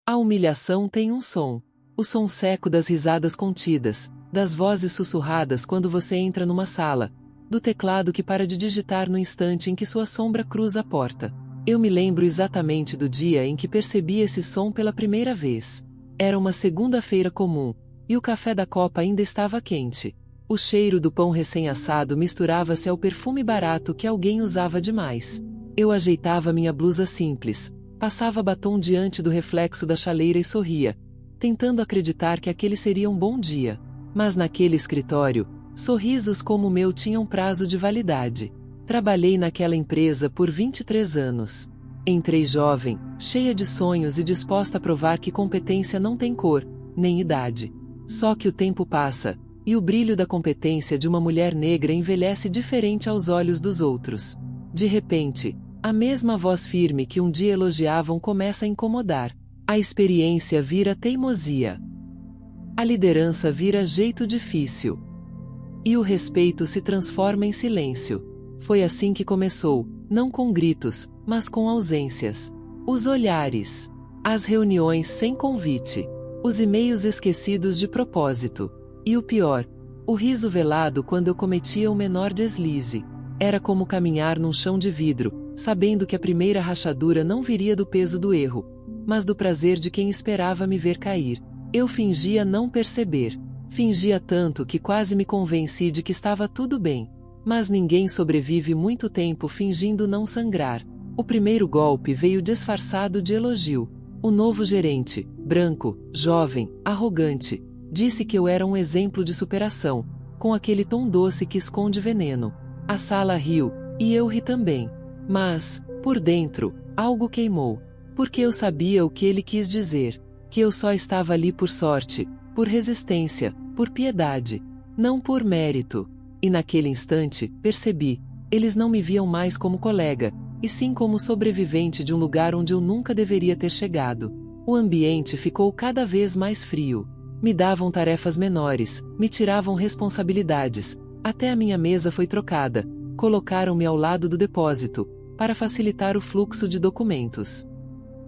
A humilhação tem um som. O som seco das risadas contidas, das vozes sussurradas quando você entra numa sala, do teclado que para de digitar no instante em que sua sombra cruza a porta. Eu me lembro exatamente do dia em que percebi esse som pela primeira vez. Era uma segunda-feira comum, e o café da copa ainda estava quente. O cheiro do pão recém-assado misturava-se ao perfume barato que alguém usava demais. Eu ajeitava minha blusa simples, passava batom diante do reflexo da chaleira e sorria, tentando acreditar que aquele seria um bom dia. Mas naquele escritório, sorrisos como o meu tinham prazo de validade. Trabalhei naquela empresa por 23 anos. Entrei jovem, cheia de sonhos e disposta a provar que competência não tem cor, nem idade. Só que o tempo passa, e o brilho da competência de uma mulher negra envelhece diferente aos olhos dos outros. De repente, a mesma voz firme que um dia elogiavam começa a incomodar. A experiência vira teimosia. A liderança vira jeito difícil. E o respeito se transforma em silêncio. Foi assim que começou, não com gritos, mas com ausências. Os olhares. As reuniões sem convite. Os e-mails esquecidos de propósito. E o pior, o riso velado quando eu cometia o menor deslize. Era como caminhar num chão de vidro, sabendo que a primeira rachadura não viria do peso do erro, mas do prazer de quem esperava me ver cair. Eu fingia não perceber. Fingia tanto que quase me convenci de que estava tudo bem. Mas ninguém sobrevive muito tempo fingindo não sangrar. O primeiro golpe veio disfarçado de elogio. O novo gerente, branco, jovem, arrogante, disse que eu era um exemplo de superação, com aquele tom doce que esconde veneno. A sala riu, e eu ri também. Mas, por dentro, algo queimou. Porque eu sabia o que ele quis dizer. Que eu só estava ali por sorte, por resistência, por piedade. Não por mérito. E naquele instante, percebi, eles não me viam mais como colega, e sim como sobrevivente de um lugar onde eu nunca deveria ter chegado. O ambiente ficou cada vez mais frio. Me davam tarefas menores, me tiravam responsabilidades, até a minha mesa foi trocada, colocaram-me ao lado do depósito, para facilitar o fluxo de documentos.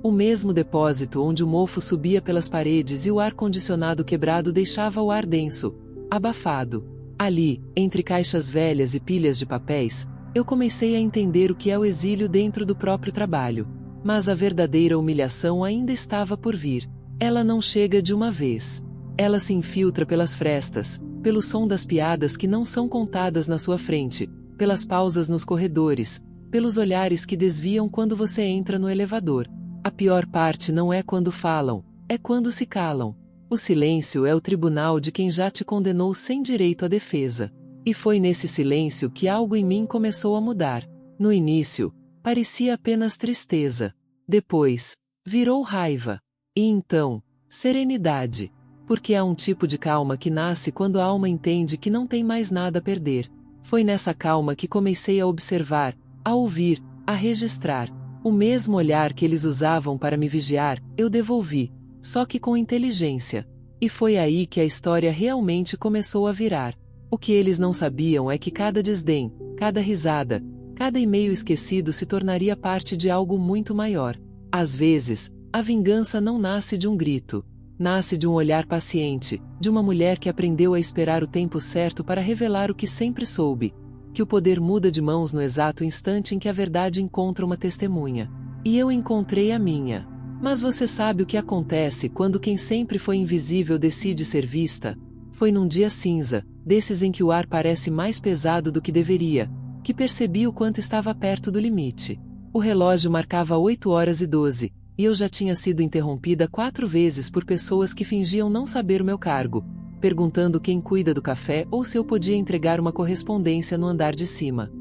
O mesmo depósito onde o mofo subia pelas paredes e o ar-condicionado quebrado deixava o ar denso, abafado. Ali, entre caixas velhas e pilhas de papéis, eu comecei a entender o que é o exílio dentro do próprio trabalho. Mas a verdadeira humilhação ainda estava por vir. Ela não chega de uma vez. Ela se infiltra pelas frestas, pelo som das piadas que não são contadas na sua frente, pelas pausas nos corredores, pelos olhares que desviam quando você entra no elevador. A pior parte não é quando falam, é quando se calam. O silêncio é o tribunal de quem já te condenou sem direito à defesa. E foi nesse silêncio que algo em mim começou a mudar. No início, parecia apenas tristeza. Depois, virou raiva. E então, serenidade. Porque há um tipo de calma que nasce quando a alma entende que não tem mais nada a perder. Foi nessa calma que comecei a observar, a ouvir, a registrar. O mesmo olhar que eles usavam para me vigiar, eu devolvi. Só que com inteligência. E foi aí que a história realmente começou a virar. O que eles não sabiam é que cada desdém, cada risada, cada e-mail esquecido se tornaria parte de algo muito maior. Às vezes, a vingança não nasce de um grito. Nasce de um olhar paciente, de uma mulher que aprendeu a esperar o tempo certo para revelar o que sempre soube. Que o poder muda de mãos no exato instante em que a verdade encontra uma testemunha. E eu encontrei a minha. Mas você sabe o que acontece quando quem sempre foi invisível decide ser vista? Foi num dia cinza, desses em que o ar parece mais pesado do que deveria, que percebi o quanto estava perto do limite. O relógio marcava 8h12, e eu já tinha sido interrompida 4 vezes por pessoas que fingiam não saber o meu cargo, perguntando quem cuida do café ou se eu podia entregar uma correspondência no andar de cima.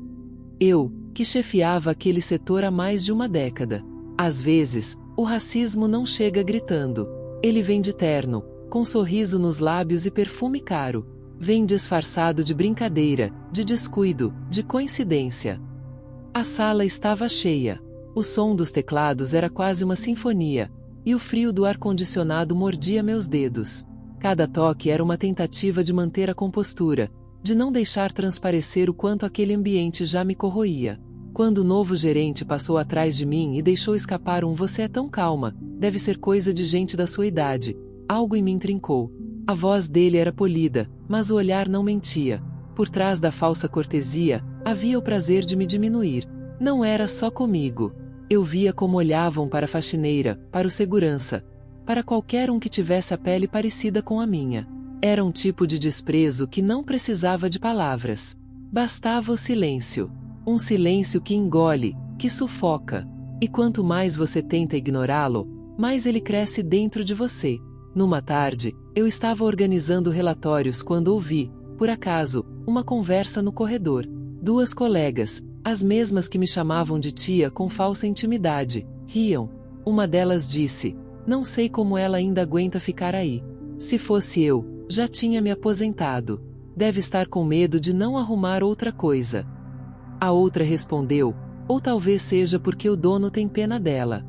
Eu, que chefiava aquele setor há mais de uma década. Às vezes, o racismo não chega gritando. Ele vem de terno, com sorriso nos lábios e perfume caro. Vem disfarçado de brincadeira, de descuido, de coincidência. A sala estava cheia. O som dos teclados era quase uma sinfonia, e o frio do ar-condicionado mordia meus dedos. Cada toque era uma tentativa de manter a compostura, de não deixar transparecer o quanto aquele ambiente já me corroía. Quando o novo gerente passou atrás de mim e deixou escapar um "você é tão calma, deve ser coisa de gente da sua idade", algo em mim trincou. A voz dele era polida, mas o olhar não mentia. Por trás da falsa cortesia, havia o prazer de me diminuir. Não era só comigo. Eu via como olhavam para a faxineira, para o segurança, para qualquer um que tivesse a pele parecida com a minha. Era um tipo de desprezo que não precisava de palavras. Bastava o silêncio. Um silêncio que engole, que sufoca. E quanto mais você tenta ignorá-lo, mais ele cresce dentro de você. Numa tarde, eu estava organizando relatórios quando ouvi, por acaso, uma conversa no corredor. Duas colegas, as mesmas que me chamavam de tia com falsa intimidade, riam. Uma delas disse: "Não sei como ela ainda aguenta ficar aí. Se fosse eu, já tinha me aposentado. Deve estar com medo de não arrumar outra coisa." A outra respondeu: "Ou talvez seja porque o dono tem pena dela."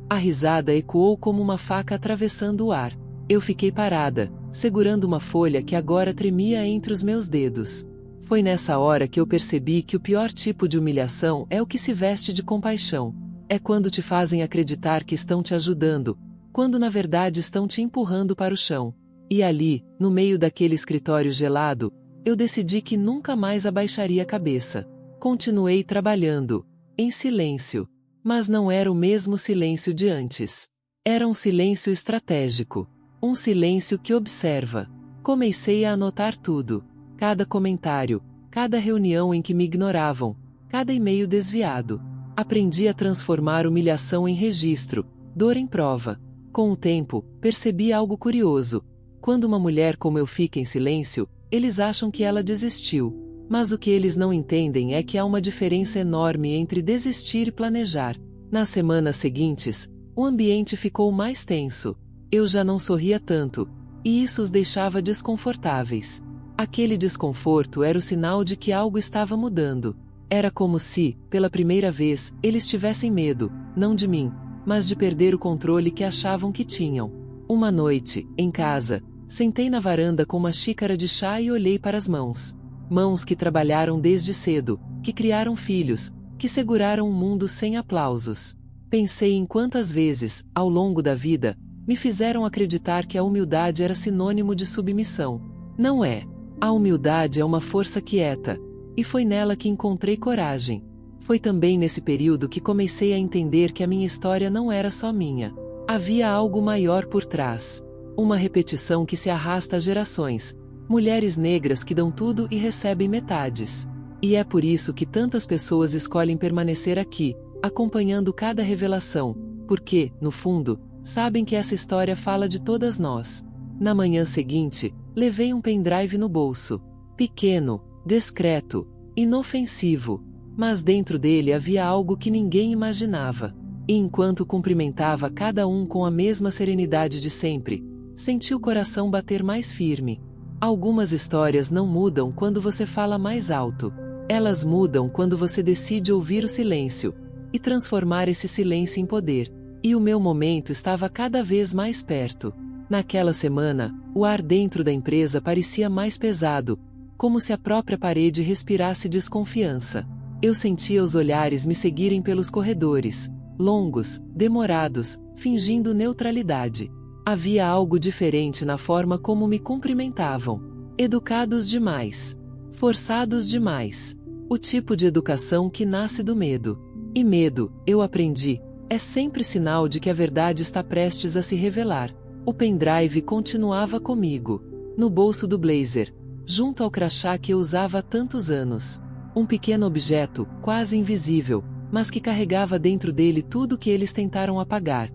A risada ecoou como uma faca atravessando o ar. Eu fiquei parada, segurando uma folha que agora tremia entre os meus dedos. Foi nessa hora que eu percebi que o pior tipo de humilhação é o que se veste de compaixão. É quando te fazem acreditar que estão te ajudando, quando na verdade estão te empurrando para o chão. E ali, no meio daquele escritório gelado, eu decidi que nunca mais abaixaria a cabeça. Continuei trabalhando, em silêncio. Mas não era o mesmo silêncio de antes. Era um silêncio estratégico. Um silêncio que observa. Comecei a anotar tudo. Cada comentário, cada reunião em que me ignoravam, cada e-mail desviado. Aprendi a transformar humilhação em registro, dor em prova. Com o tempo, percebi algo curioso. Quando uma mulher como eu fica em silêncio, eles acham que ela desistiu. Mas o que eles não entendem é que há uma diferença enorme entre desistir e planejar. Nas semanas seguintes, o ambiente ficou mais tenso. Eu já não sorria tanto, e isso os deixava desconfortáveis. Aquele desconforto era o sinal de que algo estava mudando. Era como se, pela primeira vez, eles tivessem medo, não de mim, mas de perder o controle que achavam que tinham. Uma noite, em casa, sentei na varanda com uma xícara de chá e olhei para as mãos. Mãos que trabalharam desde cedo, que criaram filhos, que seguraram um mundo sem aplausos. Pensei em quantas vezes, ao longo da vida, me fizeram acreditar que a humildade era sinônimo de submissão. Não é. A humildade é uma força quieta, e foi nela que encontrei coragem. Foi também nesse período que comecei a entender que a minha história não era só minha. Havia algo maior por trás. Uma repetição que se arrasta há gerações. Mulheres negras que dão tudo e recebem metades. E é por isso que tantas pessoas escolhem permanecer aqui, acompanhando cada revelação, porque, no fundo, sabem que essa história fala de todas nós. Na manhã seguinte, levei um pendrive no bolso. Pequeno, discreto, inofensivo. Mas dentro dele havia algo que ninguém imaginava. E enquanto cumprimentava cada um com a mesma serenidade de sempre, senti o coração bater mais firme. Algumas histórias não mudam quando você fala mais alto. Elas mudam quando você decide ouvir o silêncio e transformar esse silêncio em poder. E o meu momento estava cada vez mais perto. Naquela semana, o ar dentro da empresa parecia mais pesado, como se a própria parede respirasse desconfiança. Eu sentia os olhares me seguirem pelos corredores, longos, demorados, fingindo neutralidade. Havia algo diferente na forma como me cumprimentavam. Educados demais. Forçados demais. O tipo de educação que nasce do medo. E medo, eu aprendi, é sempre sinal de que a verdade está prestes a se revelar. O pendrive continuava comigo, no bolso do blazer, junto ao crachá que eu usava há tantos anos. Um pequeno objeto, quase invisível, mas que carregava dentro dele tudo que eles tentaram apagar.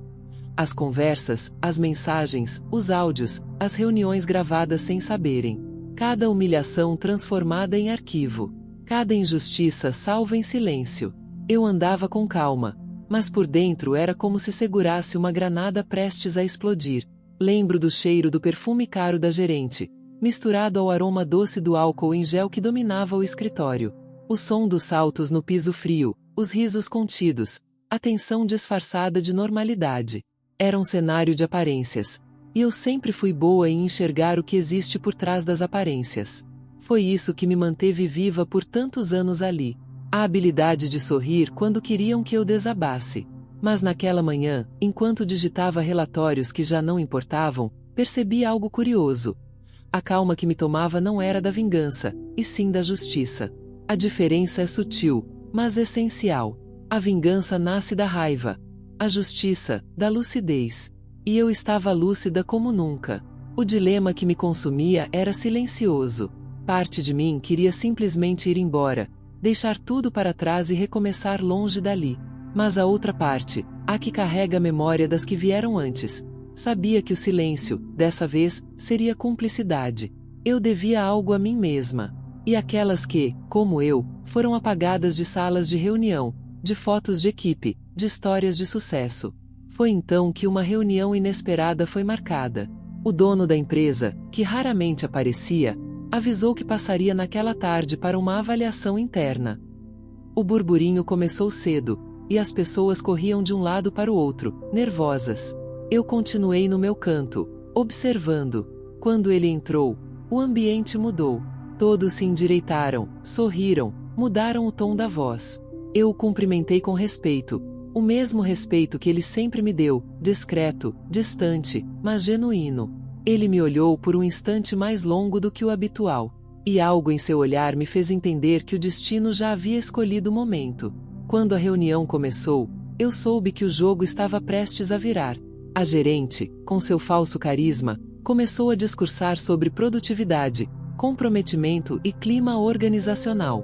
As conversas, as mensagens, os áudios, as reuniões gravadas sem saberem. Cada humilhação transformada em arquivo. Cada injustiça salva em silêncio. Eu andava com calma, mas por dentro era como se segurasse uma granada prestes a explodir. Lembro do cheiro do perfume caro da gerente, misturado ao aroma doce do álcool em gel que dominava o escritório. O som dos saltos no piso frio, os risos contidos, a tensão disfarçada de normalidade. Era um cenário de aparências. E eu sempre fui boa em enxergar o que existe por trás das aparências. Foi isso que me manteve viva por tantos anos ali. A habilidade de sorrir quando queriam que eu desabasse. Mas naquela manhã, enquanto digitava relatórios que já não importavam, percebi algo curioso. A calma que me tomava não era da vingança, e sim da justiça. A diferença é sutil, mas essencial. A vingança nasce da raiva. A justiça, da lucidez. E eu estava lúcida como nunca. O dilema que me consumia era silencioso. Parte de mim queria simplesmente ir embora, deixar tudo para trás e recomeçar longe dali. Mas a outra parte, a que carrega a memória das que vieram antes, sabia que o silêncio, dessa vez, seria cumplicidade. Eu devia algo a mim mesma. E aquelas que, como eu, foram apagadas de salas de reunião, de fotos de equipe, de histórias de sucesso. Foi então que uma reunião inesperada foi marcada. O dono da empresa, que raramente aparecia, avisou que passaria naquela tarde para uma avaliação interna. O burburinho começou cedo, e as pessoas corriam de um lado para o outro, nervosas. Eu continuei no meu canto, observando. Quando ele entrou, o ambiente mudou. Todos se endireitaram, sorriram, mudaram o tom da voz. Eu o cumprimentei com respeito, o mesmo respeito que ele sempre me deu, discreto, distante, mas genuíno. Ele me olhou por um instante mais longo do que o habitual, e algo em seu olhar me fez entender que o destino já havia escolhido o momento. Quando a reunião começou, eu soube que o jogo estava prestes a virar. A gerente, com seu falso carisma, começou a discursar sobre produtividade, comprometimento e clima organizacional.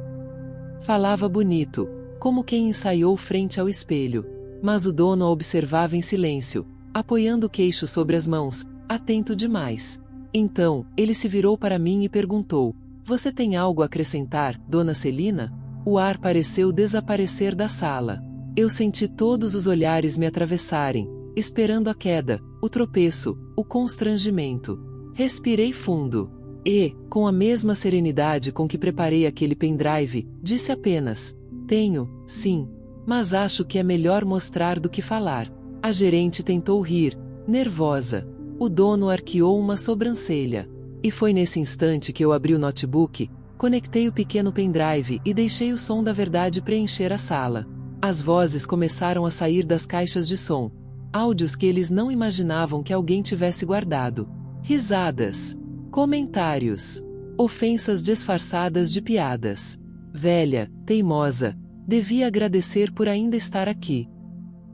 Falava bonito, como quem ensaiou frente ao espelho, mas o dono a observava em silêncio, apoiando o queixo sobre as mãos, atento demais. Então, ele se virou para mim e perguntou: "Você tem algo a acrescentar, dona Celina?" O ar pareceu desaparecer da sala. Eu senti todos os olhares me atravessarem, esperando a queda, o tropeço, o constrangimento. Respirei fundo. E, com a mesma serenidade com que preparei aquele pendrive, disse apenas: "Tenho, sim. Mas acho que é melhor mostrar do que falar." A gerente tentou rir, nervosa. O dono arqueou uma sobrancelha. E foi nesse instante que eu abri o notebook, conectei o pequeno pendrive e deixei o som da verdade preencher a sala. As vozes começaram a sair das caixas de som. Áudios que eles não imaginavam que alguém tivesse guardado. Risadas. Comentários. Ofensas disfarçadas de piadas. Velha, teimosa, devia agradecer por ainda estar aqui.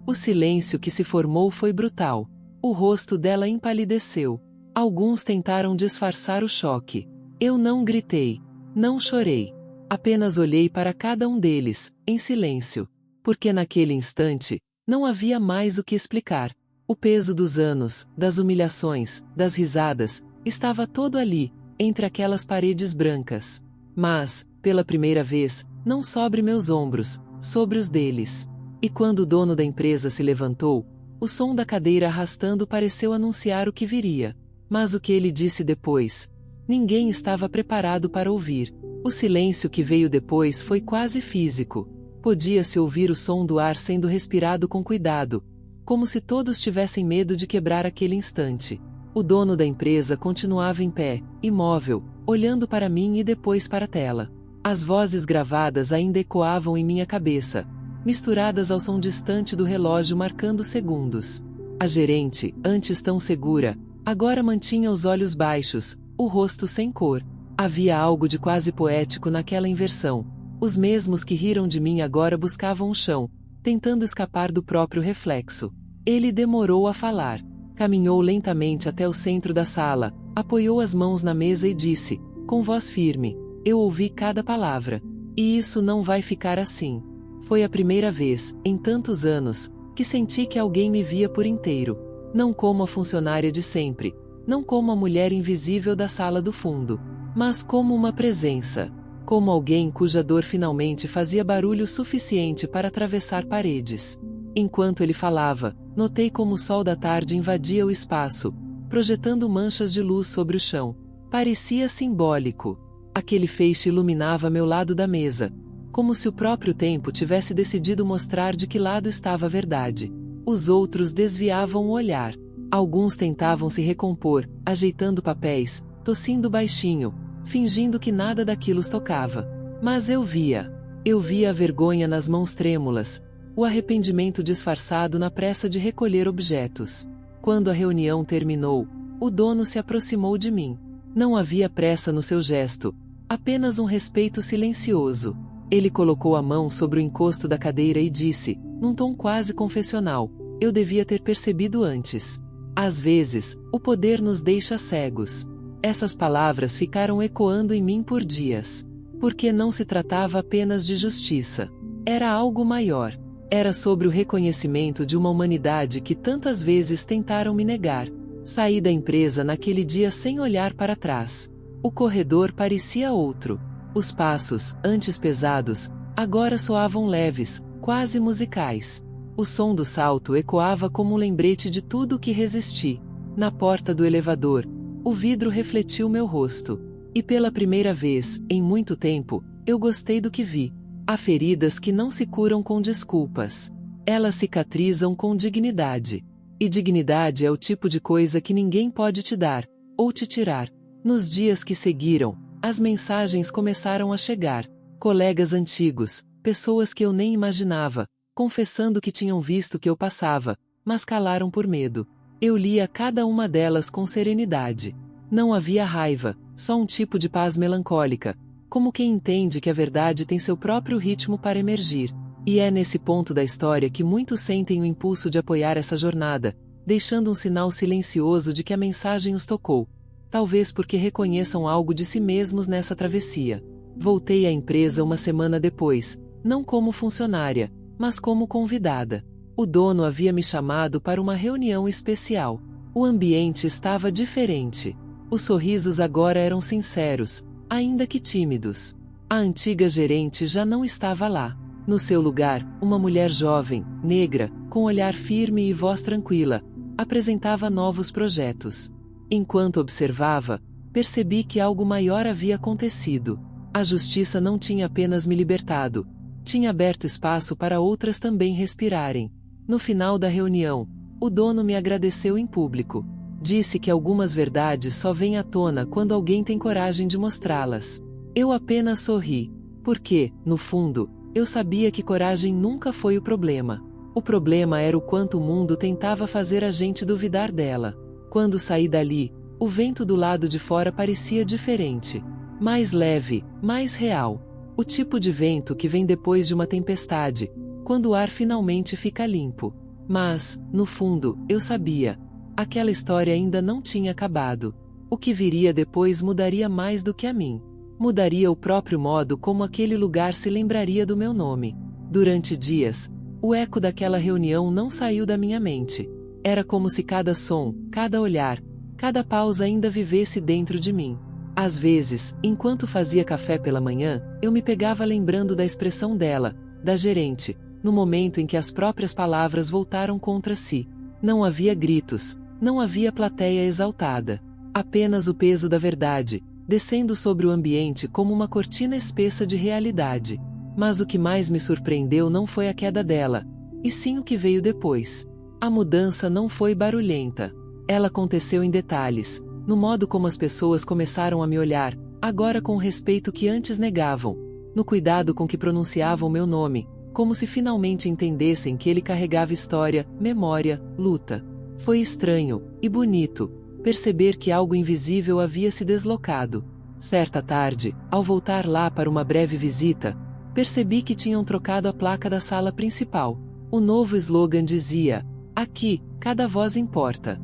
O silêncio que se formou foi brutal. O rosto dela empalideceu. Alguns tentaram disfarçar o choque. Eu não gritei. Não chorei. Apenas olhei para cada um deles, em silêncio. Porque naquele instante, não havia mais o que explicar. O peso dos anos, das humilhações, das risadas, estava todo ali, entre aquelas paredes brancas. Mas, pela primeira vez, não sobre meus ombros, sobre os deles. E quando o dono da empresa se levantou, o som da cadeira arrastando pareceu anunciar o que viria. Mas o que ele disse depois? Ninguém estava preparado para ouvir. O silêncio que veio depois foi quase físico. Podia-se ouvir o som do ar sendo respirado com cuidado, como se todos tivessem medo de quebrar aquele instante. O dono da empresa continuava em pé, imóvel, olhando para mim e depois para a tela. As vozes gravadas ainda ecoavam em minha cabeça, misturadas ao som distante do relógio marcando segundos. A gerente, antes tão segura, agora mantinha os olhos baixos, o rosto sem cor. Havia algo de quase poético naquela inversão. Os mesmos que riram de mim agora buscavam o chão, tentando escapar do próprio reflexo. Ele demorou a falar. Caminhou lentamente até o centro da sala, apoiou as mãos na mesa e disse, com voz firme: "Eu ouvi cada palavra. E isso não vai ficar assim." Foi a primeira vez, em tantos anos, que senti que alguém me via por inteiro. Não como a funcionária de sempre, não como a mulher invisível da sala do fundo, mas como uma presença. Como alguém cuja dor finalmente fazia barulho suficiente para atravessar paredes. Enquanto ele falava, notei como o sol da tarde invadia o espaço, projetando manchas de luz sobre o chão. Parecia simbólico. Aquele feixe iluminava meu lado da mesa, como se o próprio tempo tivesse decidido mostrar de que lado estava a verdade. Os outros desviavam o olhar. Alguns tentavam se recompor, ajeitando papéis, tossindo baixinho, fingindo que nada daquilo os tocava. Mas eu via. Eu via a vergonha nas mãos trêmulas, o arrependimento disfarçado na pressa de recolher objetos. Quando a reunião terminou, o dono se aproximou de mim. Não havia pressa no seu gesto, apenas um respeito silencioso. Ele colocou a mão sobre o encosto da cadeira e disse, num tom quase confessional, eu devia ter percebido antes. Às vezes, o poder nos deixa cegos. Essas palavras ficaram ecoando em mim por dias. Porque não se tratava apenas de justiça. Era algo maior. Era sobre o reconhecimento de uma humanidade que tantas vezes tentaram me negar. Saí da empresa naquele dia sem olhar para trás. O corredor parecia outro. Os passos, antes pesados, agora soavam leves, quase musicais. O som do salto ecoava como um lembrete de tudo o que resisti. Na porta do elevador, o vidro refletiu meu rosto. E pela primeira vez, em muito tempo, eu gostei do que vi. Há feridas que não se curam com desculpas. Elas cicatrizam com dignidade. E dignidade é o tipo de coisa que ninguém pode te dar, ou te tirar. Nos dias que seguiram, as mensagens começaram a chegar. Colegas antigos, pessoas que eu nem imaginava, confessando que tinham visto o que eu passava, mas calaram por medo. Eu lia cada uma delas com serenidade. Não havia raiva, só um tipo de paz melancólica, como quem entende que a verdade tem seu próprio ritmo para emergir. E é nesse ponto da história que muitos sentem o impulso de apoiar essa jornada, deixando um sinal silencioso de que a mensagem os tocou. Talvez porque reconheçam algo de si mesmos nessa travessia. Voltei à empresa uma semana depois, não como funcionária, mas como convidada. O dono havia me chamado para uma reunião especial. O ambiente estava diferente. Os sorrisos agora eram sinceros, ainda que tímidos. A antiga gerente já não estava lá. No seu lugar, uma mulher jovem, negra, com olhar firme e voz tranquila, apresentava novos projetos. Enquanto observava, percebi que algo maior havia acontecido. A justiça não tinha apenas me libertado, tinha aberto espaço para outras também respirarem. No final da reunião, o dono me agradeceu em público. Disse que algumas verdades só vêm à tona quando alguém tem coragem de mostrá-las. Eu apenas sorri, porque, no fundo, eu sabia que coragem nunca foi o problema. O problema era o quanto o mundo tentava fazer a gente duvidar dela. Quando saí dali, o vento do lado de fora parecia diferente. Mais leve, mais real. O tipo de vento que vem depois de uma tempestade, quando o ar finalmente fica limpo. Mas, no fundo, eu sabia. Aquela história ainda não tinha acabado. O que viria depois mudaria mais do que a mim. Mudaria o próprio modo como aquele lugar se lembraria do meu nome. Durante dias, o eco daquela reunião não saiu da minha mente. Era como se cada som, cada olhar, cada pausa ainda vivesse dentro de mim. Às vezes, enquanto fazia café pela manhã, eu me pegava lembrando da expressão dela, da gerente, no momento em que as próprias palavras voltaram contra si. Não havia gritos, não havia plateia exaltada. Apenas o peso da verdade, descendo sobre o ambiente como uma cortina espessa de realidade. Mas o que mais me surpreendeu não foi a queda dela, e sim o que veio depois. A mudança não foi barulhenta. Ela aconteceu em detalhes, no modo como as pessoas começaram a me olhar, agora com o respeito que antes negavam, no cuidado com que pronunciavam meu nome, como se finalmente entendessem que ele carregava história, memória, luta. Foi estranho, e bonito, perceber que algo invisível havia se deslocado. Certa tarde, ao voltar lá para uma breve visita, percebi que tinham trocado a placa da sala principal. O novo slogan dizia: aqui, cada voz importa.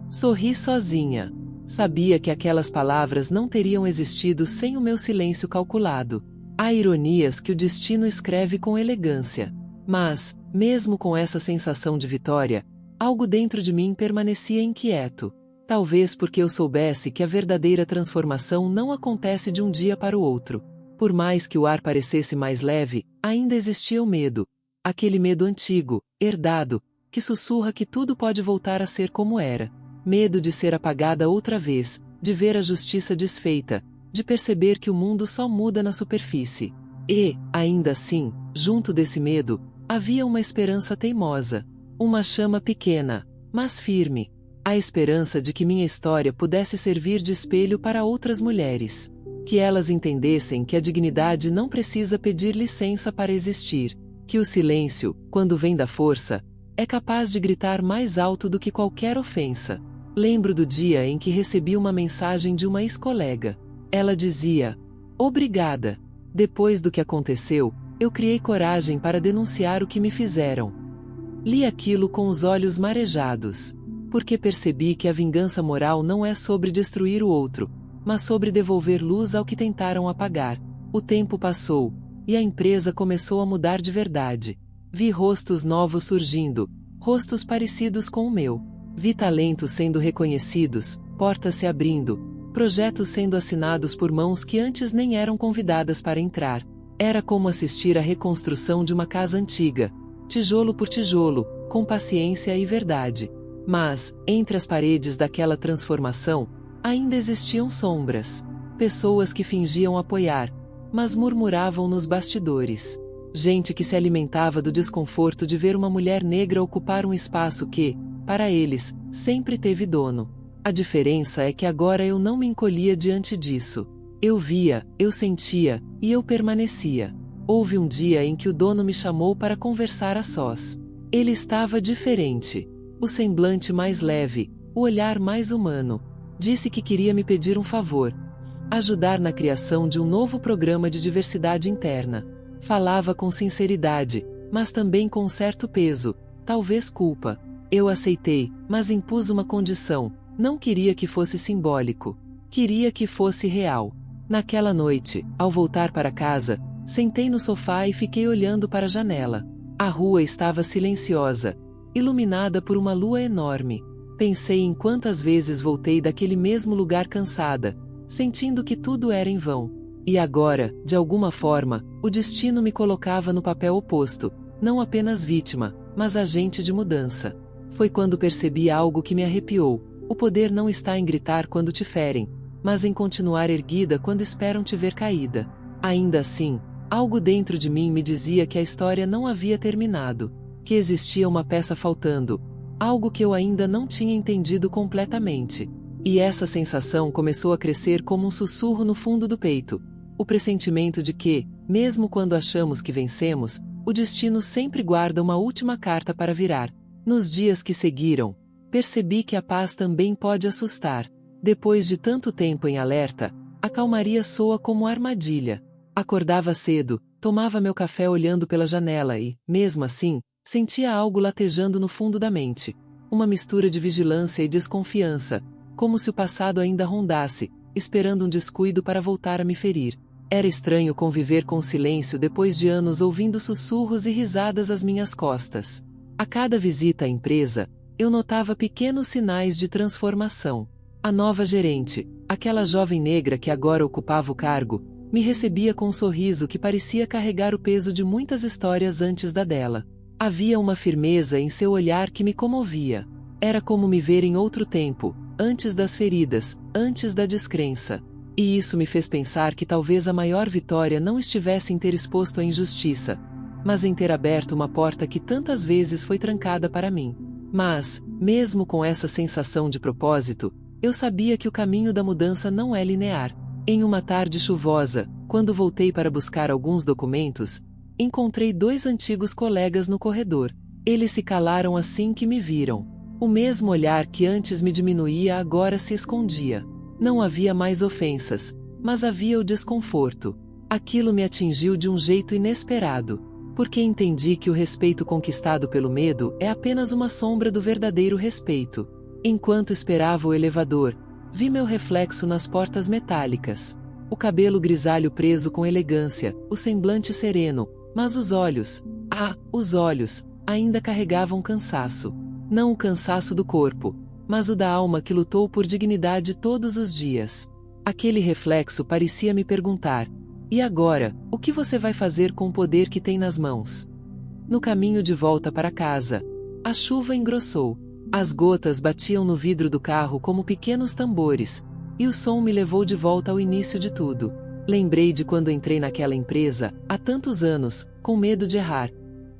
Sorri sozinha. Sabia que aquelas palavras não teriam existido sem o meu silêncio calculado. Há ironias que o destino escreve com elegância. Mas, mesmo com essa sensação de vitória, algo dentro de mim permanecia inquieto. Talvez porque eu soubesse que a verdadeira transformação não acontece de um dia para o outro. Por mais que o ar parecesse mais leve, ainda existia o medo. Aquele medo antigo, herdado, que sussurra que tudo pode voltar a ser como era. Medo de ser apagada outra vez, de ver a justiça desfeita, de perceber que o mundo só muda na superfície. E, ainda assim, junto desse medo, havia uma esperança teimosa. Uma chama pequena, mas firme. A esperança de que minha história pudesse servir de espelho para outras mulheres. Que elas entendessem que a dignidade não precisa pedir licença para existir, que o silêncio, quando vem da força, é capaz de gritar mais alto do que qualquer ofensa. Lembro do dia em que recebi uma mensagem de uma ex-colega. Ela dizia: "Obrigada. Depois do que aconteceu, eu criei coragem para denunciar o que me fizeram." Li aquilo com os olhos marejados, porque percebi que a vingança moral não é sobre destruir o outro, mas sobre devolver luz ao que tentaram apagar. O tempo passou, e a empresa começou a mudar de verdade. Vi rostos novos surgindo, rostos parecidos com o meu. Vi talentos sendo reconhecidos, portas se abrindo, projetos sendo assinados por mãos que antes nem eram convidadas para entrar. Era como assistir à reconstrução de uma casa antiga, tijolo por tijolo, com paciência e verdade. Mas, entre as paredes daquela transformação, ainda existiam sombras. Pessoas que fingiam apoiar, mas murmuravam nos bastidores. Gente que se alimentava do desconforto de ver uma mulher negra ocupar um espaço que, para eles, sempre teve dono. A diferença é que agora eu não me encolhia diante disso. Eu via, eu sentia, e eu permanecia. Houve um dia em que o dono me chamou para conversar a sós. Ele estava diferente. O semblante mais leve, o olhar mais humano. Disse que queria me pedir um favor. Ajudar na criação de um novo programa de diversidade interna. Falava com sinceridade, mas também com um certo peso, talvez culpa. Eu aceitei, mas impus uma condição: não queria que fosse simbólico. Queria que fosse real. Naquela noite, ao voltar para casa, sentei no sofá e fiquei olhando para a janela. A rua estava silenciosa, iluminada por uma lua enorme. Pensei em quantas vezes voltei daquele mesmo lugar cansada, sentindo que tudo era em vão. E agora, de alguma forma, o destino me colocava no papel oposto, não apenas vítima, mas agente de mudança. Foi quando percebi algo que me arrepiou: o poder não está em gritar quando te ferem, mas em continuar erguida quando esperam te ver caída. Ainda assim, algo dentro de mim me dizia que a história não havia terminado, que existia uma peça faltando, algo que eu ainda não tinha entendido completamente. E essa sensação começou a crescer como um sussurro no fundo do peito. O pressentimento de que, mesmo quando achamos que vencemos, o destino sempre guarda uma última carta para virar. Nos dias que seguiram, percebi que a paz também pode assustar. Depois de tanto tempo em alerta, a calmaria soa como armadilha. Acordava cedo, tomava meu café olhando pela janela e, mesmo assim, sentia algo latejando no fundo da mente. Uma mistura de vigilância e desconfiança, como se o passado ainda rondasse, esperando um descuido para voltar a me ferir. Era estranho conviver com o silêncio depois de anos ouvindo sussurros e risadas às minhas costas. A cada visita à empresa, eu notava pequenos sinais de transformação. A nova gerente, aquela jovem negra que agora ocupava o cargo, me recebia com um sorriso que parecia carregar o peso de muitas histórias antes da dela. Havia uma firmeza em seu olhar que me comovia. Era como me ver em outro tempo, antes das feridas, antes da descrença. E isso me fez pensar que talvez a maior vitória não estivesse em ter exposto a injustiça, mas em ter aberto uma porta que tantas vezes foi trancada para mim. Mas, mesmo com essa sensação de propósito, eu sabia que o caminho da mudança não é linear. Em uma tarde chuvosa, quando voltei para buscar alguns documentos, encontrei 2 antigos colegas no corredor. Eles se calaram assim que me viram. O mesmo olhar que antes me diminuía agora se escondia. Não havia mais ofensas, mas havia o desconforto. Aquilo me atingiu de um jeito inesperado, porque entendi que o respeito conquistado pelo medo é apenas uma sombra do verdadeiro respeito. Enquanto esperava o elevador, vi meu reflexo nas portas metálicas. O cabelo grisalho preso com elegância, o semblante sereno, mas os olhos, os olhos, ainda carregavam cansaço. Não o cansaço do corpo, mas o da alma que lutou por dignidade todos os dias. Aquele reflexo parecia me perguntar: e agora, o que você vai fazer com o poder que tem nas mãos? No caminho de volta para casa, a chuva engrossou. As gotas batiam no vidro do carro como pequenos tambores, e o som me levou de volta ao início de tudo. Lembrei de quando entrei naquela empresa, há tantos anos, com medo de errar,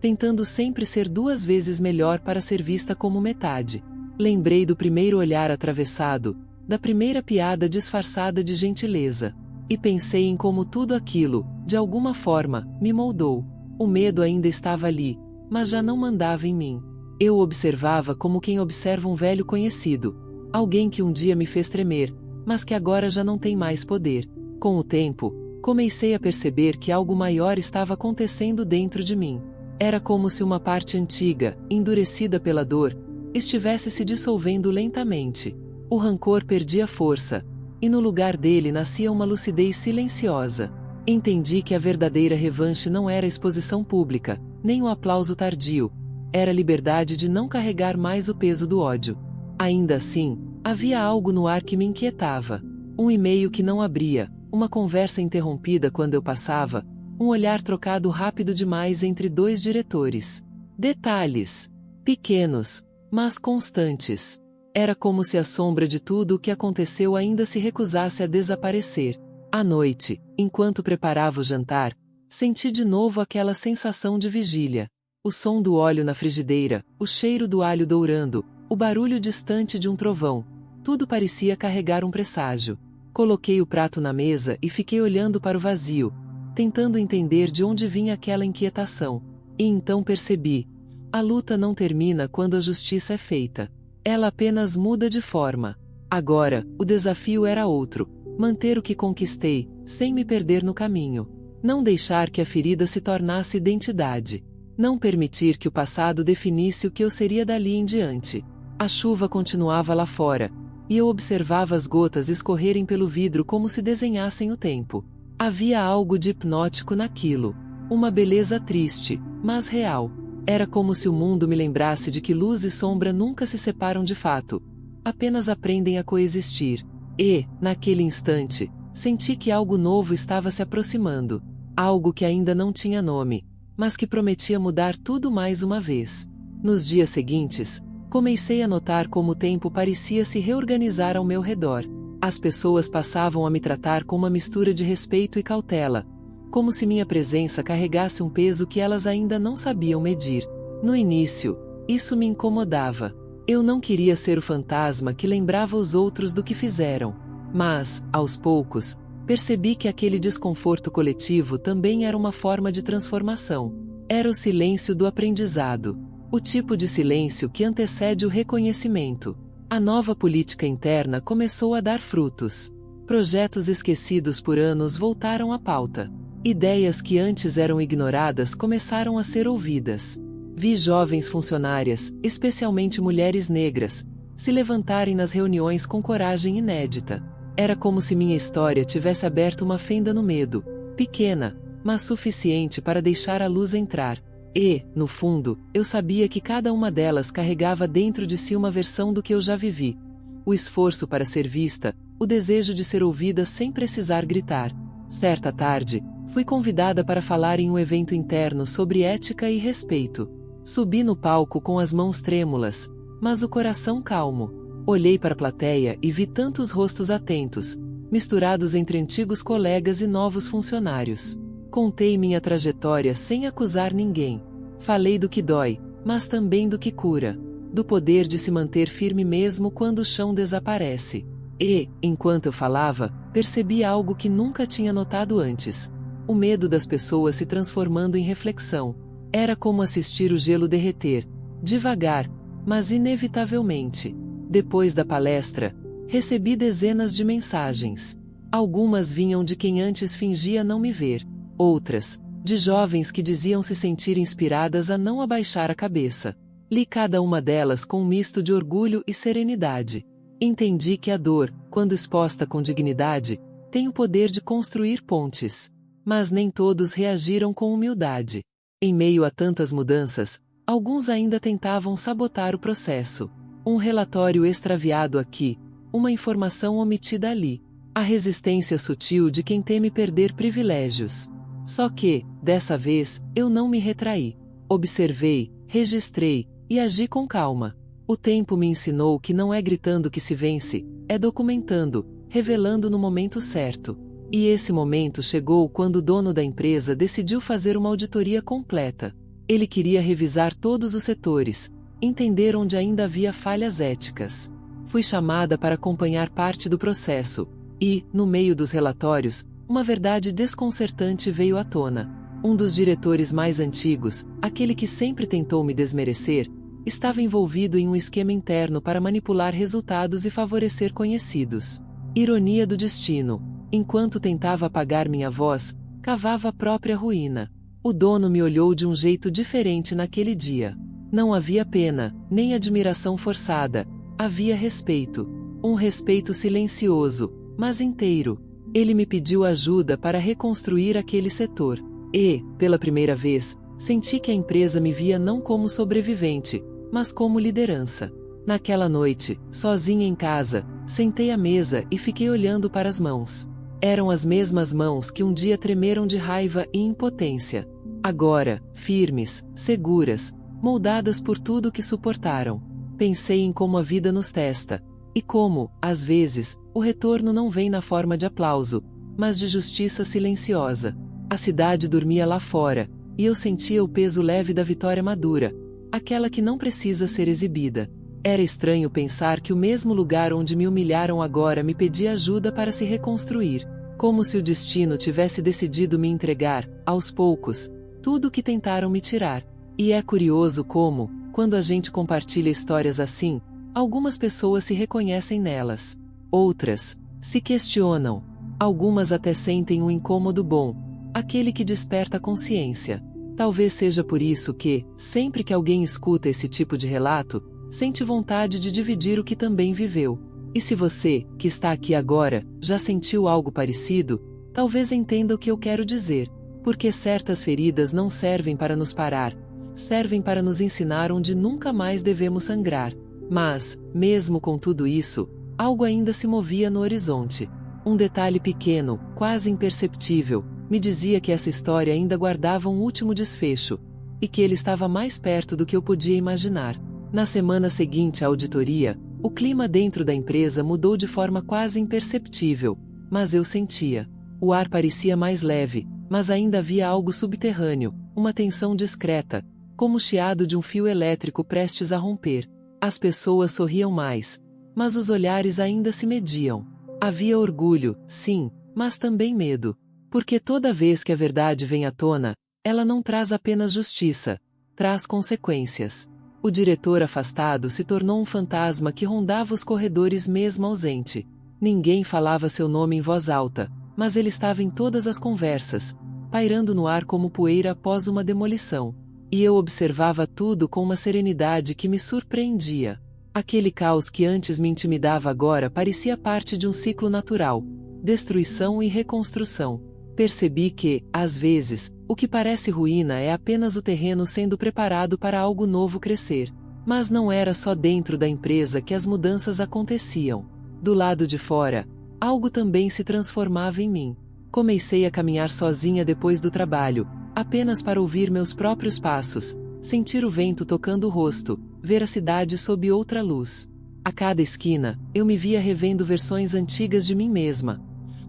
tentando sempre ser 2 vezes melhor para ser vista como metade. Lembrei do primeiro olhar atravessado, da primeira piada disfarçada de gentileza. E pensei em como tudo aquilo, de alguma forma, me moldou. O medo ainda estava ali, mas já não mandava em mim. Eu observava como quem observa um velho conhecido, alguém que um dia me fez tremer, mas que agora já não tem mais poder. Com o tempo, comecei a perceber que algo maior estava acontecendo dentro de mim. Era como se uma parte antiga, endurecida pela dor, estivesse se dissolvendo lentamente. O rancor perdia força, e no lugar dele nascia uma lucidez silenciosa. Entendi que a verdadeira revanche não era a exposição pública, nem o aplauso tardio. Era a liberdade de não carregar mais o peso do ódio. Ainda assim, havia algo no ar que me inquietava. Um e-mail que não abria, uma conversa interrompida quando eu passava, um olhar trocado rápido demais entre dois diretores. Detalhes. Pequenos, mas constantes. Era como se a sombra de tudo o que aconteceu ainda se recusasse a desaparecer. À noite, enquanto preparava o jantar, senti de novo aquela sensação de vigília. O som do óleo na frigideira, o cheiro do alho dourando, o barulho distante de um trovão. Tudo parecia carregar um presságio. Coloquei o prato na mesa e fiquei olhando para o vazio, tentando entender de onde vinha aquela inquietação. E então percebi: a luta não termina quando a justiça é feita. Ela apenas muda de forma. Agora, o desafio era outro: manter o que conquistei, sem me perder no caminho. Não deixar que a ferida se tornasse identidade. Não permitir que o passado definisse o que eu seria dali em diante. A chuva continuava lá fora, e eu observava as gotas escorrerem pelo vidro como se desenhassem o tempo. Havia algo de hipnótico naquilo. Uma beleza triste, mas real. Era como se o mundo me lembrasse de que luz e sombra nunca se separam de fato. Apenas aprendem a coexistir. E, naquele instante, senti que algo novo estava se aproximando. Algo que ainda não tinha nome, mas que prometia mudar tudo mais uma vez. Nos dias seguintes, comecei a notar como o tempo parecia se reorganizar ao meu redor. As pessoas passavam a me tratar com uma mistura de respeito e cautela, como se minha presença carregasse um peso que elas ainda não sabiam medir. No início, isso me incomodava. Eu não queria ser o fantasma que lembrava os outros do que fizeram. Mas, aos poucos, percebi que aquele desconforto coletivo também era uma forma de transformação. Era o silêncio do aprendizado. O tipo de silêncio que antecede o reconhecimento. A nova política interna começou a dar frutos. Projetos esquecidos por anos voltaram à pauta. Ideias que antes eram ignoradas começaram a ser ouvidas. Vi jovens funcionárias, especialmente mulheres negras, se levantarem nas reuniões com coragem inédita. Era como se minha história tivesse aberto uma fenda no medo, pequena, mas suficiente para deixar a luz entrar. E, no fundo, eu sabia que cada uma delas carregava dentro de si uma versão do que eu já vivi. O esforço para ser vista, o desejo de ser ouvida sem precisar gritar. Certa tarde, fui convidada para falar em um evento interno sobre ética e respeito. Subi no palco com as mãos trêmulas, mas o coração calmo. Olhei para a plateia e vi tantos rostos atentos, misturados entre antigos colegas e novos funcionários. Contei minha trajetória sem acusar ninguém. Falei do que dói, mas também do que cura. Do poder de se manter firme mesmo quando o chão desaparece. E, enquanto eu falava, percebi algo que nunca tinha notado antes. O medo das pessoas se transformando em reflexão. Era como assistir o gelo derreter, devagar, mas inevitavelmente. Depois da palestra, recebi dezenas de mensagens. Algumas vinham de quem antes fingia não me ver. Outras, de jovens que diziam se sentir inspiradas a não abaixar a cabeça. Li cada uma delas com um misto de orgulho e serenidade. Entendi que a dor, quando exposta com dignidade, tem o poder de construir pontes. Mas nem todos reagiram com humildade. Em meio a tantas mudanças, alguns ainda tentavam sabotar o processo. Um relatório extraviado aqui, uma informação omitida ali. A resistência sutil de quem teme perder privilégios. Só que, dessa vez, eu não me retraí. Observei, registrei, e agi com calma. O tempo me ensinou que não é gritando que se vence, é documentando, revelando no momento certo. E esse momento chegou quando o dono da empresa decidiu fazer uma auditoria completa. Ele queria revisar todos os setores, entender onde ainda havia falhas éticas. Fui chamada para acompanhar parte do processo, e, no meio dos relatórios, uma verdade desconcertante veio à tona. Um dos diretores mais antigos, aquele que sempre tentou me desmerecer, estava envolvido em um esquema interno para manipular resultados e favorecer conhecidos. Ironia do destino. Enquanto tentava apagar minha voz, cavava a própria ruína. O dono me olhou de um jeito diferente naquele dia. Não havia pena, nem admiração forçada. Havia respeito. Um respeito silencioso, mas inteiro. Ele me pediu ajuda para reconstruir aquele setor. E, pela primeira vez, senti que a empresa me via não como sobrevivente, mas como liderança. Naquela noite, sozinha em casa, sentei à mesa e fiquei olhando para as mãos. Eram as mesmas mãos que um dia tremeram de raiva e impotência. Agora, firmes, seguras, moldadas por tudo que suportaram. Pensei em como a vida nos testa. E como, às vezes, o retorno não vem na forma de aplauso, mas de justiça silenciosa. A cidade dormia lá fora, e eu sentia o peso leve da vitória madura, aquela que não precisa ser exibida. Era estranho pensar que o mesmo lugar onde me humilharam agora me pedia ajuda para se reconstruir, como se o destino tivesse decidido me entregar, aos poucos, tudo o que tentaram me tirar. E é curioso como, quando a gente compartilha histórias assim, algumas pessoas se reconhecem nelas. Outras se questionam. Algumas até sentem um incômodo bom, aquele que desperta a consciência. Talvez seja por isso que, sempre que alguém escuta esse tipo de relato, sente vontade de dividir o que também viveu. E se você, que está aqui agora, já sentiu algo parecido, talvez entenda o que eu quero dizer. Porque certas feridas não servem para nos parar, servem para nos ensinar onde nunca mais devemos sangrar. Mas, mesmo com tudo isso, algo ainda se movia no horizonte. Um detalhe pequeno, quase imperceptível, me dizia que essa história ainda guardava um último desfecho, e que ele estava mais perto do que eu podia imaginar. Na semana seguinte à auditoria, o clima dentro da empresa mudou de forma quase imperceptível, mas eu sentia. O ar parecia mais leve, mas ainda havia algo subterrâneo, uma tensão discreta, como o chiado de um fio elétrico prestes a romper. As pessoas sorriam mais, mas os olhares ainda se mediam. Havia orgulho, sim, mas também medo. Porque toda vez que a verdade vem à tona, ela não traz apenas justiça, traz consequências. O diretor afastado se tornou um fantasma que rondava os corredores mesmo ausente. Ninguém falava seu nome em voz alta, mas ele estava em todas as conversas, pairando no ar como poeira após uma demolição. E eu observava tudo com uma serenidade que me surpreendia. Aquele caos que antes me intimidava agora parecia parte de um ciclo natural, destruição e reconstrução. Percebi que, às vezes, o que parece ruína é apenas o terreno sendo preparado para algo novo crescer. Mas não era só dentro da empresa que as mudanças aconteciam. Do lado de fora, algo também se transformava em mim. Comecei a caminhar sozinha depois do trabalho, apenas para ouvir meus próprios passos, sentir o vento tocando o rosto, ver a cidade sob outra luz. A cada esquina, eu me via revendo versões antigas de mim mesma.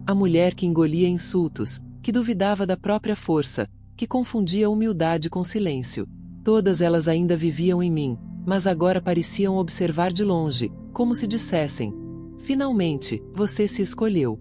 A mulher que engolia insultos, que duvidava da própria força, que confundia humildade com silêncio. Todas elas ainda viviam em mim, mas agora pareciam observar de longe, como se dissessem: finalmente, você se escolheu.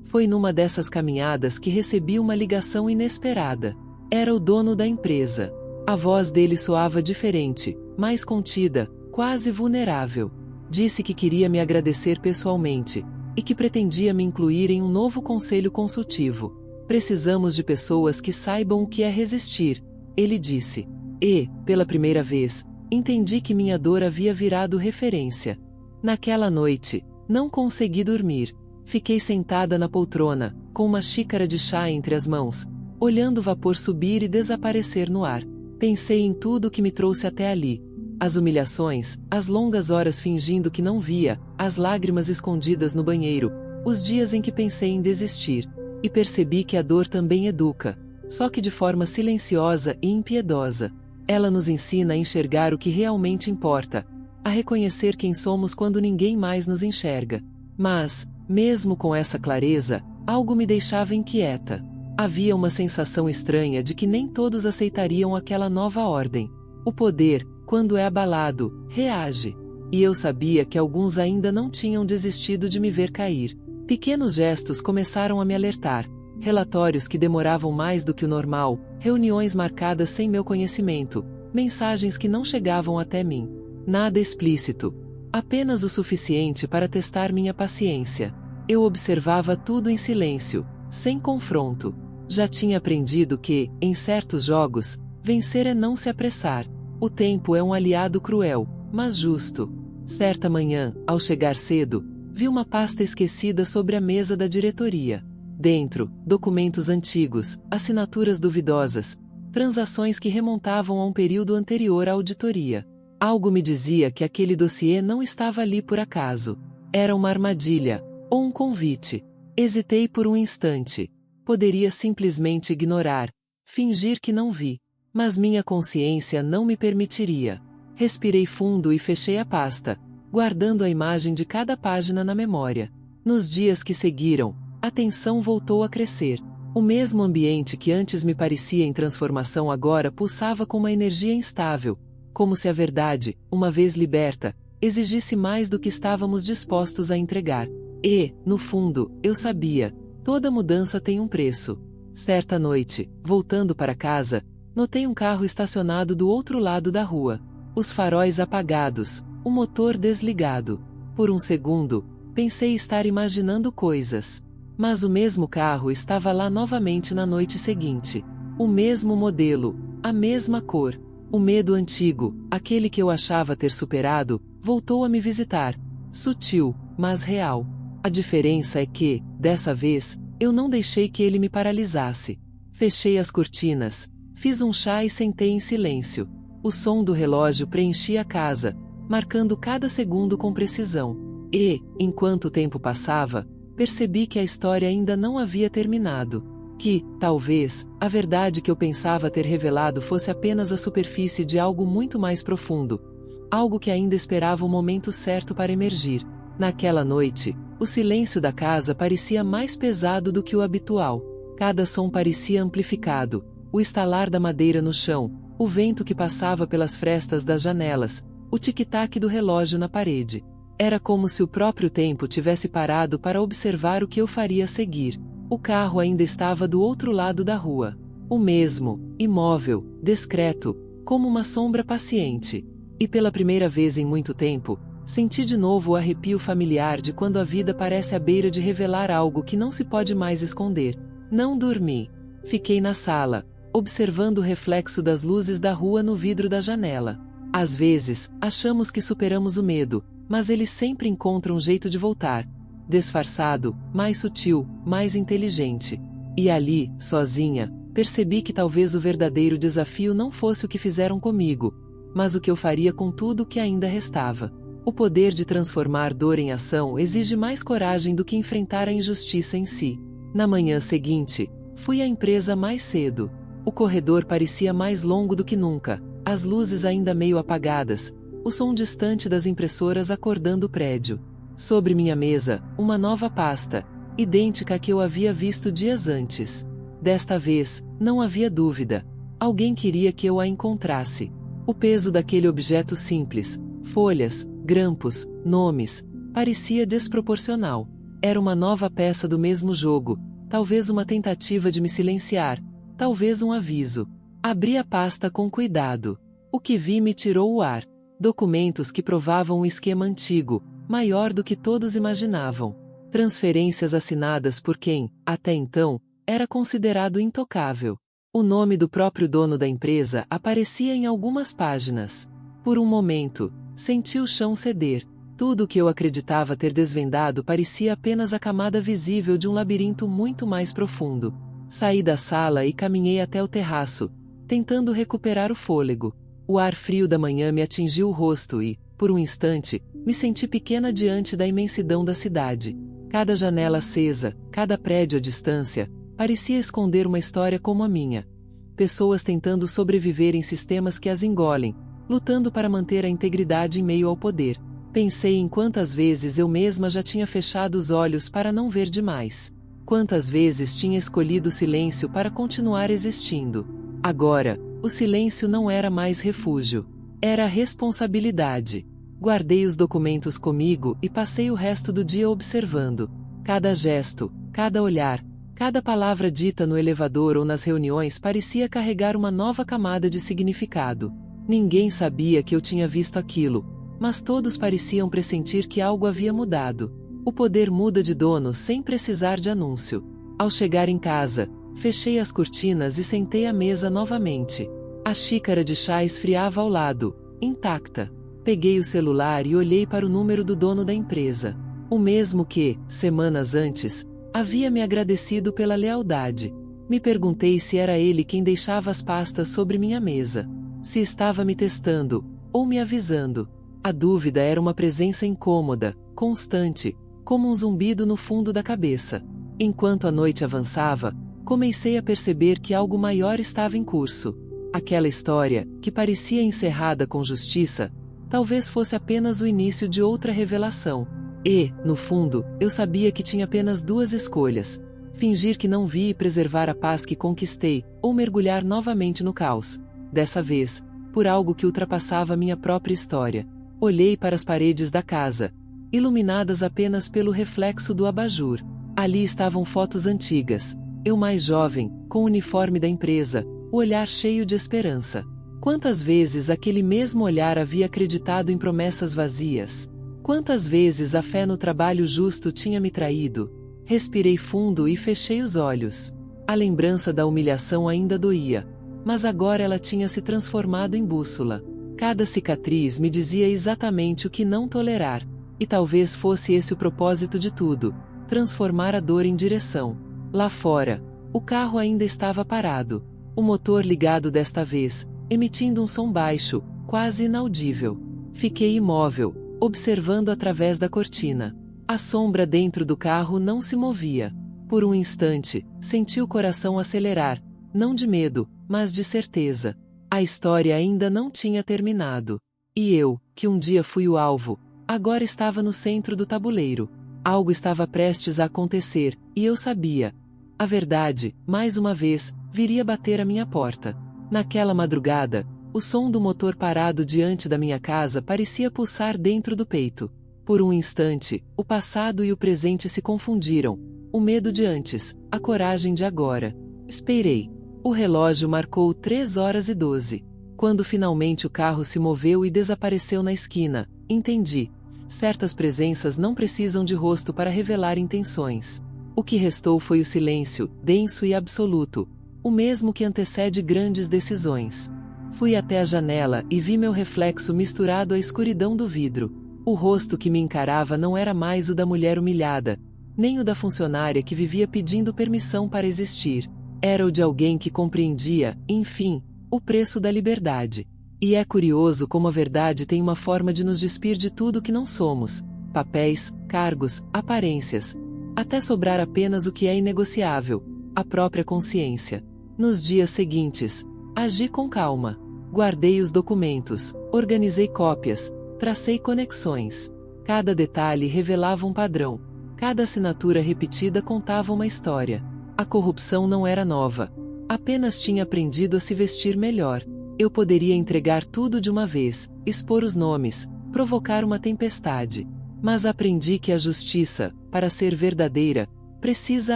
Foi numa dessas caminhadas que recebi uma ligação inesperada. Era o dono da empresa. A voz dele soava diferente, mais contida, quase vulnerável. Disse que queria me agradecer pessoalmente, e que pretendia me incluir em um novo conselho consultivo. Precisamos de pessoas que saibam o que é resistir, ele disse. E, pela primeira vez, entendi que minha dor havia virado referência. Naquela noite, não consegui dormir. Fiquei sentada na poltrona, com uma xícara de chá entre as mãos, olhando o vapor subir e desaparecer no ar. Pensei em tudo o que me trouxe até ali. As humilhações, as longas horas fingindo que não via, as lágrimas escondidas no banheiro, os dias em que pensei em desistir. E percebi que a dor também educa, só que de forma silenciosa e impiedosa. Ela nos ensina a enxergar o que realmente importa, a reconhecer quem somos quando ninguém mais nos enxerga. Mas, mesmo com essa clareza, algo me deixava inquieta. Havia uma sensação estranha de que nem todos aceitariam aquela nova ordem. O poder, quando é abalado, reage. E eu sabia que alguns ainda não tinham desistido de me ver cair. Pequenos gestos começaram a me alertar. relatórios que demoravam mais do que o normal, reuniões marcadas sem meu conhecimento, mensagens que não chegavam até mim. Nada explícito. Apenas o suficiente para testar minha paciência. Eu observava tudo em silêncio, sem confronto. Já tinha aprendido que, em certos jogos, vencer é não se apressar. O tempo é um aliado cruel, mas justo. Certa manhã, ao chegar cedo, vi uma pasta esquecida sobre a mesa da diretoria. Dentro, documentos antigos, assinaturas duvidosas, transações que remontavam a um período anterior à auditoria. Algo me dizia que aquele dossiê não estava ali por acaso. Era uma armadilha, ou um convite. Hesitei por um instante. Poderia simplesmente ignorar, fingir que não vi. Mas minha consciência não me permitiria. Respirei fundo e fechei a pasta, guardando a imagem de cada página na memória. Nos dias que seguiram, a tensão voltou a crescer. O mesmo ambiente que antes me parecia em transformação agora pulsava com uma energia instável, como se a verdade, uma vez liberta, exigisse mais do que estávamos dispostos a entregar. E, no fundo, eu sabia, toda mudança tem um preço. Certa noite, voltando para casa, notei um carro estacionado do outro lado da rua. Os faróis apagados, o motor desligado. Por um segundo, pensei estar imaginando coisas. Mas o mesmo carro estava lá novamente na noite seguinte. O mesmo modelo, a mesma cor. O medo antigo, aquele que eu achava ter superado, voltou a me visitar. Sutil, mas real. A diferença é que, dessa vez, eu não deixei que ele me paralisasse. Fechei as cortinas, fiz um chá e sentei em silêncio. O som do relógio preenchia a casa, marcando cada segundo com precisão. E, enquanto o tempo passava, percebi que a história ainda não havia terminado. Que, talvez, a verdade que eu pensava ter revelado fosse apenas a superfície de algo muito mais profundo. Algo que ainda esperava o momento certo para emergir. Naquela noite, o silêncio da casa parecia mais pesado do que o habitual. Cada som parecia amplificado. O estalar da madeira no chão, o vento que passava pelas frestas das janelas, o tic-tac do relógio na parede. Era como se o próprio tempo tivesse parado para observar o que eu faria a seguir. O carro ainda estava do outro lado da rua. O mesmo, imóvel, discreto, como uma sombra paciente. E pela primeira vez em muito tempo, senti de novo o arrepio familiar de quando a vida parece à beira de revelar algo que não se pode mais esconder. Não dormi. Fiquei na sala, observando o reflexo das luzes da rua no vidro da janela. Às vezes, achamos que superamos o medo, mas ele sempre encontra um jeito de voltar. Disfarçado, mais sutil, mais inteligente. E ali, sozinha, percebi que talvez o verdadeiro desafio não fosse o que fizeram comigo, mas o que eu faria com tudo o que ainda restava. O poder de transformar dor em ação exige mais coragem do que enfrentar a injustiça em si. Na manhã seguinte, fui à empresa mais cedo. O corredor parecia mais longo do que nunca, as luzes ainda meio apagadas, o som distante das impressoras acordando o prédio. Sobre minha mesa, uma nova pasta, idêntica à que eu havia visto dias antes. Desta vez, não havia dúvida. Alguém queria que eu a encontrasse. O peso daquele objeto simples, folhas, grampos, nomes, parecia desproporcional. Era uma nova peça do mesmo jogo, talvez uma tentativa de me silenciar, talvez um aviso. Abri a pasta com cuidado. O que vi me tirou o ar. Documentos que provavam um esquema antigo, maior do que todos imaginavam. Transferências assinadas por quem, até então, era considerado intocável. O nome do próprio dono da empresa aparecia em algumas páginas. Por um momento, senti o chão ceder. Tudo o que eu acreditava ter desvendado parecia apenas a camada visível de um labirinto muito mais profundo. Saí da sala e caminhei até o terraço, tentando recuperar o fôlego. O ar frio da manhã me atingiu o rosto e, por um instante, me senti pequena diante da imensidão da cidade. Cada janela acesa, cada prédio à distância, parecia esconder uma história como a minha. Pessoas tentando sobreviver em sistemas que as engolem, lutando para manter a integridade em meio ao poder. Pensei em quantas vezes eu mesma já tinha fechado os olhos para não ver demais. Quantas vezes tinha escolhido o silêncio para continuar existindo. Agora, o silêncio não era mais refúgio. Era responsabilidade. Guardei os documentos comigo e passei o resto do dia observando. Cada gesto, cada olhar, Cada palavra dita no elevador ou nas reuniões parecia carregar uma nova camada de significado. Ninguém sabia que eu tinha visto aquilo, mas todos pareciam pressentir que algo havia mudado. O poder muda de dono sem precisar de anúncio. Ao chegar em casa, fechei as cortinas e sentei à mesa novamente. A xícara de chá esfriava ao lado, intacta. Peguei o celular e olhei para o número do dono da empresa. O mesmo que, semanas antes, havia me agradecido pela lealdade. Me perguntei se era ele quem deixava as pastas sobre minha mesa. Se estava me testando, ou me avisando. A dúvida era uma presença incômoda, constante, como um zumbido no fundo da cabeça. Enquanto a noite avançava, comecei a perceber que algo maior estava em curso. Aquela história, que parecia encerrada com justiça, talvez fosse apenas o início de outra revelação. E, no fundo, eu sabia que tinha apenas duas escolhas: fingir que não vi e preservar a paz que conquistei, ou mergulhar novamente no caos. Dessa vez, por algo que ultrapassava minha própria história. Olhei para as paredes da casa, iluminadas apenas pelo reflexo do abajur. Ali estavam fotos antigas. Eu mais jovem, com o uniforme da empresa, o olhar cheio de esperança. Quantas vezes aquele mesmo olhar havia acreditado em promessas vazias? Quantas vezes a fé no trabalho justo tinha me traído? Respirei fundo e fechei os olhos. A lembrança da humilhação ainda doía, mas agora ela tinha se transformado em bússola. Cada cicatriz me dizia exatamente o que não tolerar, e talvez fosse esse o propósito de tudo: transformar a dor em direção. Lá fora, o carro ainda estava parado, o motor ligado desta vez, emitindo um som baixo, quase inaudível. Fiquei imóvel, observando através da cortina. A sombra dentro do carro não se movia. Por um instante, senti o coração acelerar, não de medo, mas de certeza. A história ainda não tinha terminado. E eu, que um dia fui o alvo, agora estava no centro do tabuleiro. Algo estava prestes a acontecer, e eu sabia. A verdade, mais uma vez, viria bater à minha porta. Naquela madrugada, o som do motor parado diante da minha casa parecia pulsar dentro do peito. Por um instante, o passado e o presente se confundiram. O medo de antes, a coragem de agora. Esperei. O relógio marcou 3h12. Quando finalmente o carro se moveu e desapareceu na esquina, entendi. Certas presenças não precisam de rosto para revelar intenções. O que restou foi o silêncio, denso e absoluto, o mesmo que antecede grandes decisões. Fui até a janela e vi meu reflexo misturado à escuridão do vidro. O rosto que me encarava não era mais o da mulher humilhada, nem o da funcionária que vivia pedindo permissão para existir. Era o de alguém que compreendia, enfim, o preço da liberdade. E é curioso como a verdade tem uma forma de nos despir de tudo que não somos: papéis, cargos, aparências. Até sobrar apenas o que é inegociável: a própria consciência. Nos dias seguintes, agi com calma. Guardei os documentos, organizei cópias, tracei conexões. Cada detalhe revelava um padrão. Cada assinatura repetida contava uma história. A corrupção não era nova. Apenas tinha aprendido a se vestir melhor. Eu poderia entregar tudo de uma vez, expor os nomes, provocar uma tempestade. Mas aprendi que a justiça, para ser verdadeira, precisa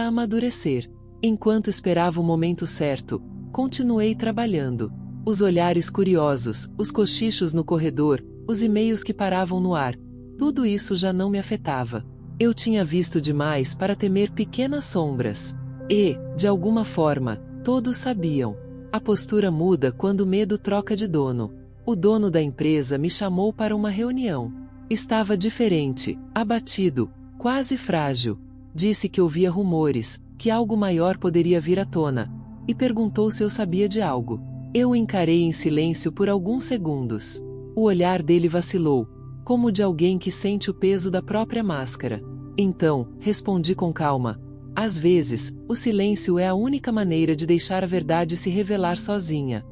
amadurecer. Enquanto esperava o momento certo, continuei trabalhando. Os olhares curiosos, os cochichos no corredor, os e-mails que paravam no ar, tudo isso já não me afetava. Eu tinha visto demais para temer pequenas sombras. E, de alguma forma, todos sabiam. A postura muda quando o medo troca de dono. O dono da empresa me chamou para uma reunião. Estava diferente, abatido, quase frágil. Disse que ouvia rumores, que algo maior poderia vir à tona, e perguntou se eu sabia de algo. Eu o encarei em silêncio por alguns segundos. O olhar dele vacilou, como o de alguém que sente o peso da própria máscara. Então, respondi com calma: às vezes, o silêncio é a única maneira de deixar a verdade se revelar sozinha.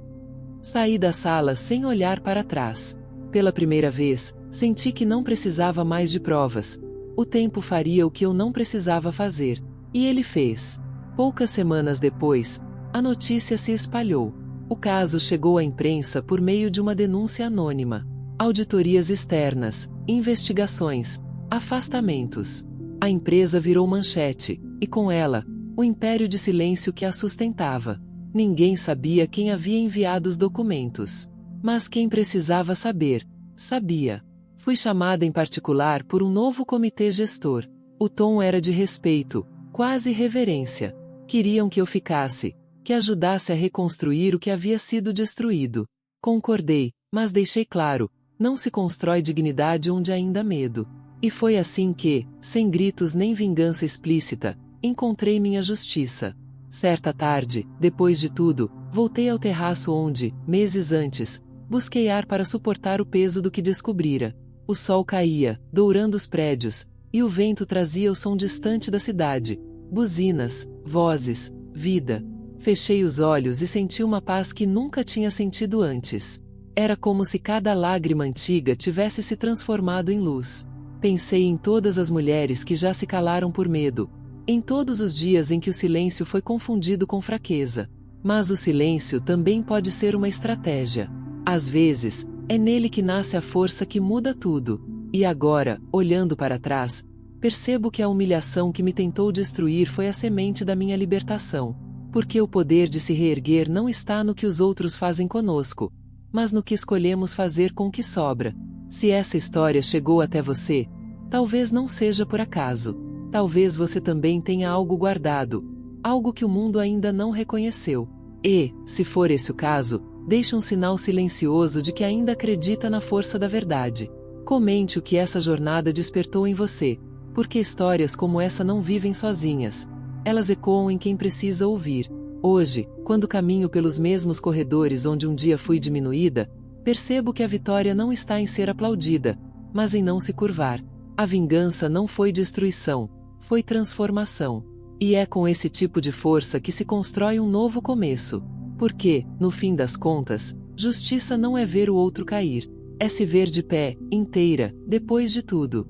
Saí da sala sem olhar para trás. Pela primeira vez, senti que não precisava mais de provas. O tempo faria o que eu não precisava fazer. E ele fez. Poucas semanas depois, a notícia se espalhou. O caso chegou à imprensa por meio de uma denúncia anônima. Auditorias externas, investigações, afastamentos. A empresa virou manchete, e com ela, o império de silêncio que a sustentava. Ninguém sabia quem havia enviado os documentos. Mas quem precisava saber, sabia. Fui chamada em particular por um novo comitê gestor. O tom era de respeito, quase reverência. Queriam que eu ficasse, que ajudasse a reconstruir o que havia sido destruído. Concordei, mas deixei claro, não se constrói dignidade onde ainda há medo. E foi assim que, sem gritos nem vingança explícita, encontrei minha justiça. Certa tarde, depois de tudo, voltei ao terraço onde, meses antes, busquei ar para suportar o peso do que descobrira. O sol caía, dourando os prédios, e o vento trazia o som distante da cidade. Buzinas, vozes, vida. Fechei os olhos e senti uma paz que nunca tinha sentido antes. Era como se cada lágrima antiga tivesse se transformado em luz. Pensei em todas as mulheres que já se calaram por medo, em todos os dias em que o silêncio foi confundido com fraqueza. Mas o silêncio também pode ser uma estratégia. Às vezes, é nele que nasce a força que muda tudo. E agora, olhando para trás, percebo que a humilhação que me tentou destruir foi a semente da minha libertação. Porque o poder de se reerguer não está no que os outros fazem conosco, mas no que escolhemos fazer com o que sobra. Se essa história chegou até você, talvez não seja por acaso. Talvez você também tenha algo guardado, algo que o mundo ainda não reconheceu. E, se for esse o caso, deixe um sinal silencioso de que ainda acredita na força da verdade. Comente o que essa jornada despertou em você, porque histórias como essa não vivem sozinhas. Elas ecoam em quem precisa ouvir. Hoje, quando caminho pelos mesmos corredores onde um dia fui diminuída, percebo que a vitória não está em ser aplaudida, mas em não se curvar. A vingança não foi destruição, foi transformação. E é com esse tipo de força que se constrói um novo começo. Porque, no fim das contas, justiça não é ver o outro cair, é se ver de pé, inteira, depois de tudo.